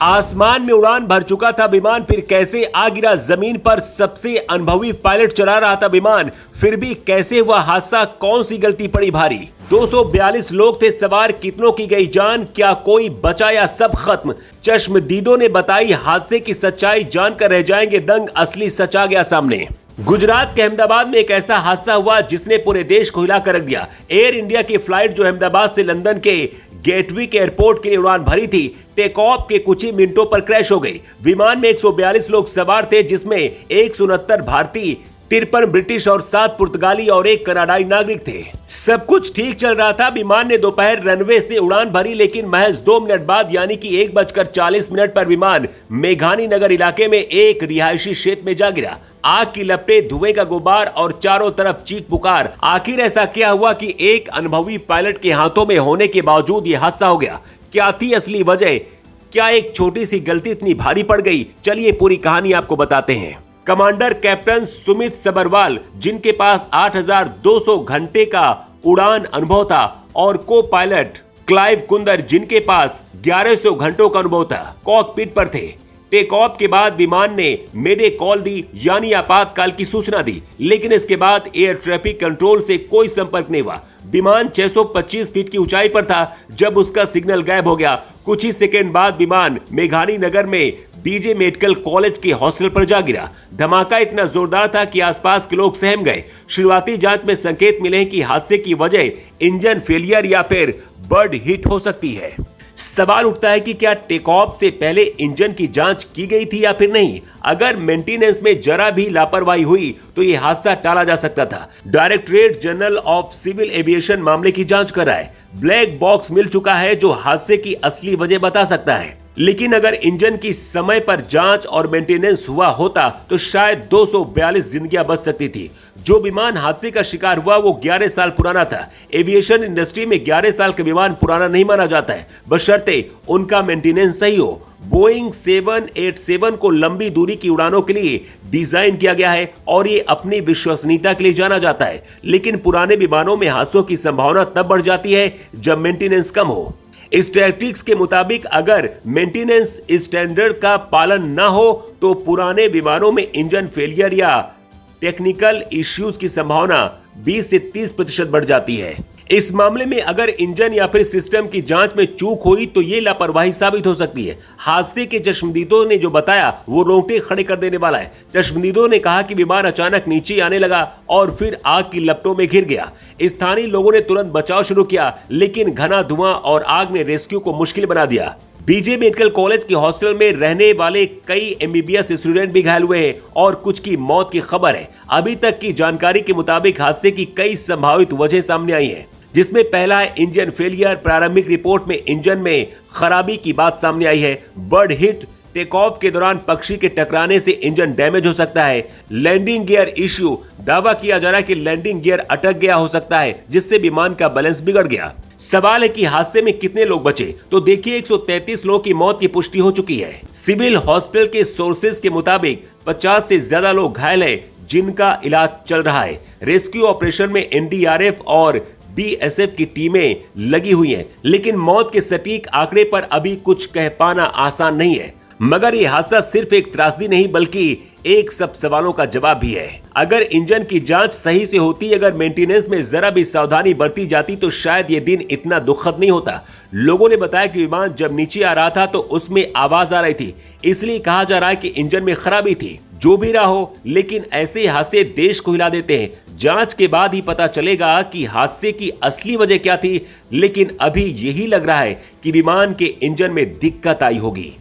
आसमान में उड़ान भर चुका था विमान, फिर कैसे आ गिरा जमीन पर। सबसे अनुभवी पायलट चला रहा था विमान, फिर भी कैसे हुआ हादसा, कौन सी गलती पड़ी भारी। 242 लोग थे सवार, कितनों की गई जान, क्या कोई बचा या सब खत्म। चश्मदीदों ने बताई हादसे की सच्चाई, जानकर रह जाएंगे दंग, असली सच आ गया सामने। गुजरात के अहमदाबाद में एक ऐसा हादसा हुआ जिसने पूरे देश को हिला कर रख दिया। एयर इंडिया की फ्लाइट जो अहमदाबाद से लंदन के गेटविक एयरपोर्ट के लिए उड़ान भरी थी, टेक ऑफ के कुछ ही मिनटों पर क्रैश हो गई। विमान में 142 लोग सवार थे, जिसमें 169 भारतीय, 53 ब्रिटिश और 7 पुर्तगाली और 1 कनाडाई नागरिक थे। सब कुछ ठीक चल रहा था। विमान ने दोपहर रनवे से उड़ान भरी, लेकिन महज 2 मिनट बाद यानी कि 1:40 पर विमान मेघानी नगर इलाके में एक रिहायशी क्षेत्र में जा गिरा। आग की लपटें, धुएं का गुबार और चारों तरफ चीख पुकार। आखिर ऐसा क्या हुआ कि एक अनुभवी पायलट के हाथों में होने के बावजूद यह हादसा हो गया? क्या थी असली वजह? क्या एक छोटी सी गलती इतनी भारी पड़ गई? चलिए पूरी कहानी आपको बताते हैं। कमांडर कैप्टन सुमित सबरवाल, जिनके पास 8,200 घंटे का उड़ान अनुभव था, और को पायलट क्लाइव कुंदर, जिनके पास 1100 घंटों का अनुभव था, कॉकपिट पर थे। टेक ऑफ के बाद विमान ने मेडे कॉल दी, यानी आपातकाल की सूचना दी, लेकिन इसके बाद एयर ट्रैफिक कंट्रोल से कोई संपर्क नहीं हुआ। विमान 625 फीट की ऊंचाई पर था जब उसका सिग्नल गायब हो गया। कुछ ही सेकंड बाद विमान मेघानी नगर में बीजे मेडिकल कॉलेज के हॉस्टल पर जा गिरा। धमाका इतना जोरदार था कि आसपास के लोग सहम गए। शुरुआती जांच में संकेत मिले कि हादसे की वजह इंजन फेलियर या फिर बर्ड हिट हो सकती है। सवाल उठता है कि क्या टेक ऑफ से पहले इंजन की जांच की गई थी या फिर नहीं। अगर मेंटेनेंस में जरा भी लापरवाही हुई तो यह हादसा टाला जा सकता था। Directorate general of civil aviation मामले की जांच कर रहा है। ब्लैक बॉक्स मिल चुका है जो हादसे की असली वजह बता सकता है। लेकिन अगर इंजन की समय पर जांच और मेंटेनेंस हुआ होता तो शायद 242 जिंदगियां बच सकती थी। जो विमान हादसे का शिकार हुआ वो 11 साल पुराना था। एविएशन इंडस्ट्री में 11 साल का विमान पुराना नहीं माना जाता है, बशर्ते उनका मेंटेनेंस सही हो। बोइंग 787 को लंबी दूरी की उड़ानों के लिए डिजाइन किया गया है और ये अपनी विश्वसनीयता के लिए जाना जाता है। लेकिन पुराने विमानों में हादसों की संभावना तब बढ़ जाती है जब मेंटेनेंस कम हो। स्टैटिस्टिक्स के मुताबिक अगर मेंटेनेंस स्टैंडर्ड का पालन न हो तो पुराने विमानों में इंजन फेलियर या टेक्निकल इश्यूज की संभावना 20 से 30% बढ़ जाती है। इस मामले में अगर इंजन या फिर सिस्टम की जांच में चूक हुई तो ये लापरवाही साबित हो सकती है। हादसे के चश्मदीदों ने जो बताया वो रोंगटे खड़े कर देने वाला है। चश्मदीदों ने कहा कि विमान अचानक नीचे आने लगा और फिर आग की लपटों में घिर गया। स्थानीय लोगों ने तुरंत बचाव शुरू किया, लेकिन घना धुआं और आग ने रेस्क्यू को मुश्किल बना दिया। बीजे मेडिकल कॉलेज के हॉस्टल में रहने वाले कई MBBS स्टूडेंट भी घायल हुए हैं और कुछ की मौत की खबर है। अभी तक की जानकारी के मुताबिक हादसे की कई संभावित वजह सामने आई है, जिसमें पहला है इंजन फेलियर। प्रारंभिक रिपोर्ट में इंजन में खराबी की बात सामने आई है। बर्ड हिट, टेक ऑफ के दौरान पक्षी के टकराने से इंजन डैमेज हो सकता है। लैंडिंग गियर इश्यू, दावा किया जा रहा है कि लैंडिंग गियर अटक गया हो सकता है, जिससे विमान का बैलेंस बिगड़ गया। सवाल है कि हादसे में कितने लोग बचे, तो देखिए 133 लोगों की मौत की पुष्टि हो चुकी है। सिविल हॉस्पिटल के सोर्सेज के मुताबिक 50 से ज्यादा लोग घायल हैं, जिनका इलाज चल रहा है। रेस्क्यू ऑपरेशन में NDRF और BSF की टीमें लगी हुई हैं, लेकिन मौत के सटीक आंकड़े पर अभी कुछ कह पाना आसान नहीं है। मगर यह हादसा सिर्फ एक त्रासदी नहीं बल्कि एक सब सवालों का जवाब भी है। अगर इंजन की जांच सही से होती, अगर मेंटेनेंस में जरा भी सावधानी बरती जाती तो शायद ये दिन इतना दुखद नहीं होता। लोगों ने बताया कि विमान जब नीचे आ रहा था तो उसमें आवाज आ रही थी, इसलिए कहा जा रहा है कि इंजन में खराबी थी। जो भी रहा हो, लेकिन ऐसे हादसे देश को हिला देते हैं। जांच के बाद ही पता चलेगा कि हादसे की असली वजह क्या थी, लेकिन अभी यही लग रहा है कि विमान के इंजन में दिक्कत आई होगी।